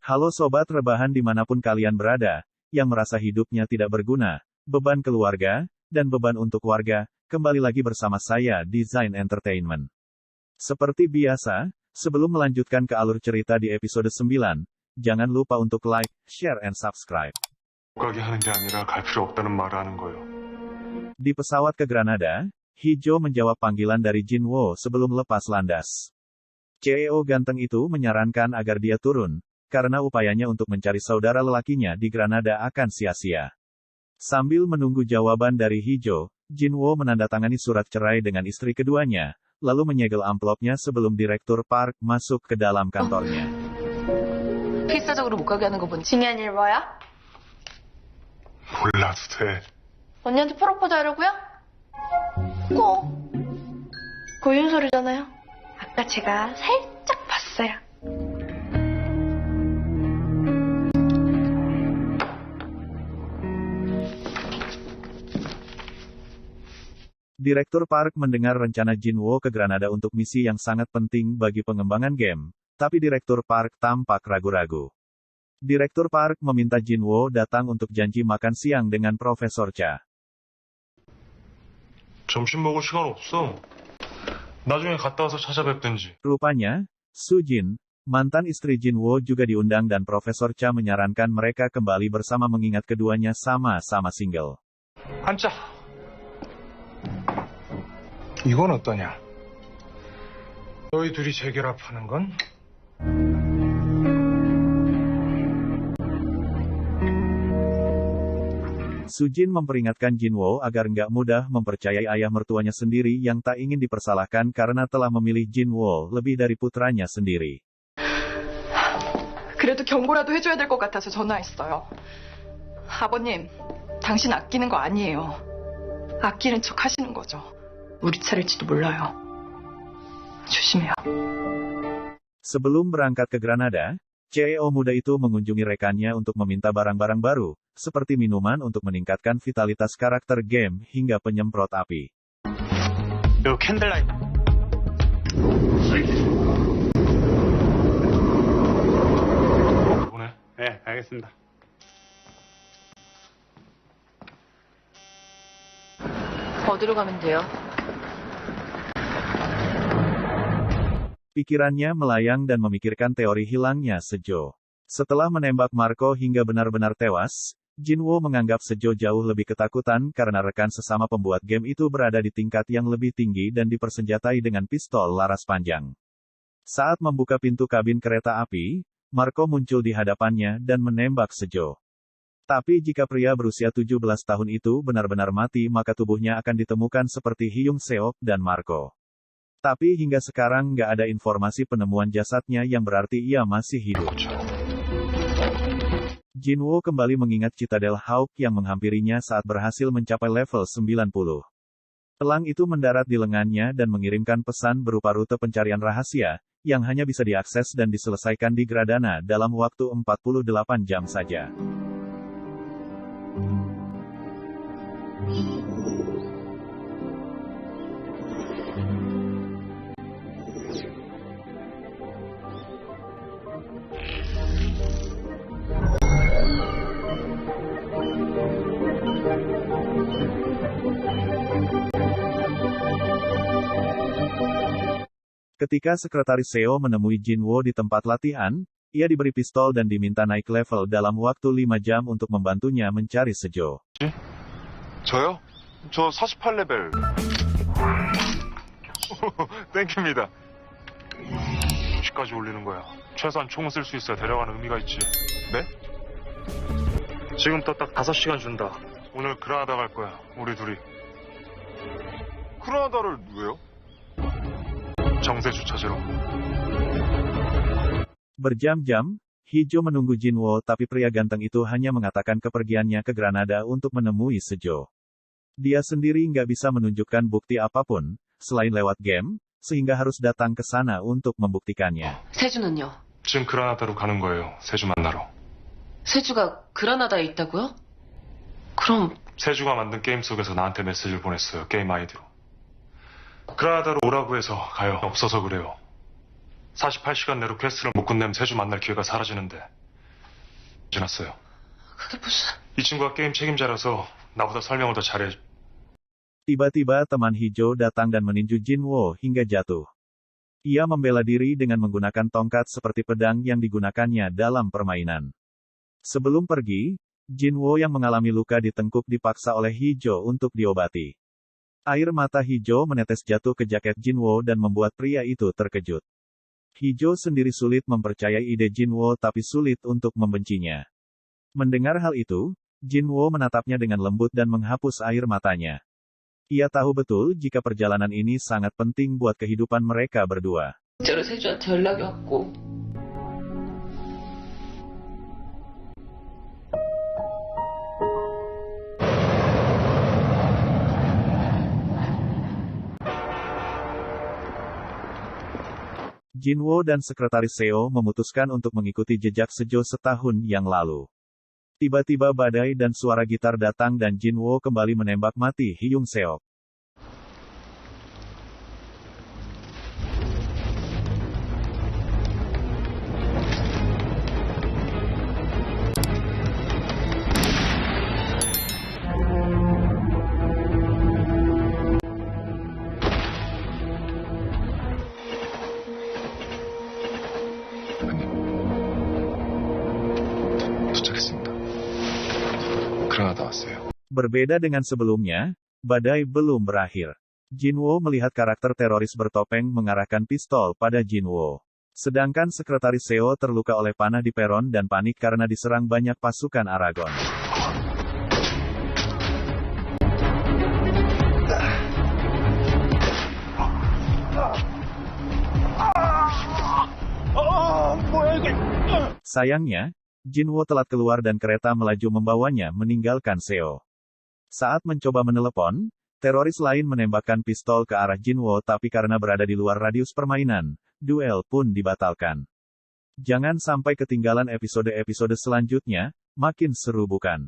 Halo sobat rebahan dimanapun kalian berada, yang merasa hidupnya tidak berguna, beban keluarga, dan beban untuk warga, kembali lagi bersama saya di Zain Entertainment. Seperti biasa, sebelum melanjutkan ke alur cerita di episode 9, jangan lupa untuk like, share, and subscribe. Di pesawat ke Granada, Hijo menjawab panggilan dari Jinwoo sebelum lepas landas. CEO ganteng itu menyarankan agar dia turun, karena upayanya untuk mencari saudara lelakinya di Granada akan sia-sia. Sambil menunggu jawaban dari Hijo, Jinwoo menandatangani surat cerai dengan istri keduanya, lalu menyegel amplopnya sebelum Direktur Park masuk ke dalam kantornya. 필사적으로 못 가게 하는 거 보니 중요한 일 뭐야? 몰라도 돼. 언니한테 프로포즈 하려고요? 꼭 고윤 소리잖아요. 아까 제가 살짝 봤어요. Direktur Park mendengar rencana Jinwoo ke Granada untuk misi yang sangat penting bagi pengembangan game, tapi Direktur Park tampak ragu-ragu. Direktur Park meminta Jinwoo datang untuk janji makan siang dengan Profesor Cha. 점심 먹을 시간 없어. 나중에 갔다 와서 찾아뵙든지. Rupanya, Sujin, mantan istri Jinwoo juga diundang dan Profesor Cha menyarankan mereka kembali bersama mengingat keduanya sama-sama single. 앉자. 이건 어떠냐? 너희 둘이 재결합하는 건? Sujin memperingatkan Jinwoo agar nggak mudah mempercayai ayah mertuanya sendiri yang tak ingin dipersalahkan karena telah memilih Jinwoo lebih dari putranya sendiri. 그래도 경고라도 해줘야 될 것 같아서 전화했어요. 아버님, 당신 아끼는 거 아니에요. 아끼는 척 하시는 거죠. 우리 차례일지도 몰라요. 조심해요. Sebelum berangkat ke Granada, CEO muda itu mengunjungi rekannya untuk meminta barang-barang baru, seperti minuman untuk meningkatkan vitalitas karakter game hingga penyemprot api. 요 캔들라이트. 보내. 네, 알겠습니다. 어디로 가면 돼요? Pikirannya melayang dan memikirkan teori hilangnya Sejo. Setelah menembak Marco hingga benar-benar tewas, Jinwoo menganggap Sejo jauh lebih ketakutan karena rekan sesama pembuat game itu berada di tingkat yang lebih tinggi dan dipersenjatai dengan pistol laras panjang. Saat membuka pintu kabin kereta api, Marco muncul di hadapannya dan menembak Sejo. Tapi jika pria berusia 17 tahun itu benar-benar mati maka tubuhnya akan ditemukan seperti Hyung Seok dan Marco. Tapi hingga sekarang nggak ada informasi penemuan jasadnya yang berarti ia masih hidup. Jinwoo kembali mengingat Citadel Hawk yang menghampirinya saat berhasil mencapai level 90. Elang itu mendarat di lengannya dan mengirimkan pesan berupa rute pencarian rahasia, yang hanya bisa diakses dan diselesaikan di Granada dalam waktu 48 jam saja. Ketika Sekretaris Seo menemui Jinwoo di tempat latihan, ia diberi pistol dan diminta naik level dalam waktu 5 jam untuk membantunya mencari Sejo. 저요? 저 48레벨. 땡깁니다. 10까지 올리는 거야. 최소한 총은 쓸 수 있어야 데려가는 의미가 있지. 네? 지금부터 딱 5시간 준다. 오늘 그라나다 갈 거야, 우리 둘이. 그라나다를 왜요? 정세주 찾으러. Berjam-jam, Hijo menunggu Jinwoo tapi pria ganteng itu hanya mengatakan kepergiannya ke Granada untuk menemui Sejo. Dia sendiri nggak bisa menunjukkan bukti apapun, selain lewat game, sehingga harus datang ke sana untuk membuktikannya. 세주는요? 지금 그라나다로 가는 거예요, 세주 만나러. 세주가 그라나다에 있다고요? 그럼 세주가 만든 게임 속에서 나한테 메시지를 보냈어요, 게임 아이디로. 그라나다로 오라고 해서 가요. 없어서 그래요. 48시간 내로 퀘스트를 못 끝내면 세주 만날 기회가 사라지는데 지났어요. 그게 무슨... 이 친구가 게임 책임자라서 나보다 설명을 더 잘해. Tiba-tiba teman hijau datang dan meninju Jinwo hingga jatuh. Ia membela diri dengan menggunakan tongkat seperti pedang yang digunakannya dalam permainan. Sebelum pergi, Jinwo yang mengalami luka di tengkuk dipaksa oleh hijau untuk diobati. Air mata hijau menetes jatuh ke jaket Jinwo dan membuat pria itu terkejut. Hijau sendiri sulit mempercayai ide Jinwo tapi sulit untuk membencinya. Mendengar hal itu, Jinwo menatapnya dengan lembut dan menghapus air matanya. Ia tahu betul jika perjalanan ini sangat penting buat kehidupan mereka berdua. 진짜로 세주한테 연락이 왔고 Jinwo dan Sekretaris Seo memutuskan untuk mengikuti jejak Sejo setahun yang lalu. Tiba-tiba badai dan suara gitar datang dan Jinwo kembali menembak mati Hyung Seok. 도착했습니다. 그라나다 왔어요. Berbeda dengan sebelumnya, badai belum berakhir. Jinwo melihat karakter teroris bertopeng mengarahkan pistol pada Jinwo. Sedangkan Sekretaris Seo terluka oleh panah di peron dan panik karena diserang banyak pasukan Aragon. Sayangnya, Jinwo telat keluar dan kereta melaju membawanya meninggalkan Seo. Saat mencoba menelepon, teroris lain menembakkan pistol ke arah Jinwo tapi karena berada di luar radius permainan, duel pun dibatalkan. Jangan sampai ketinggalan episode-episode selanjutnya, makin seru bukan?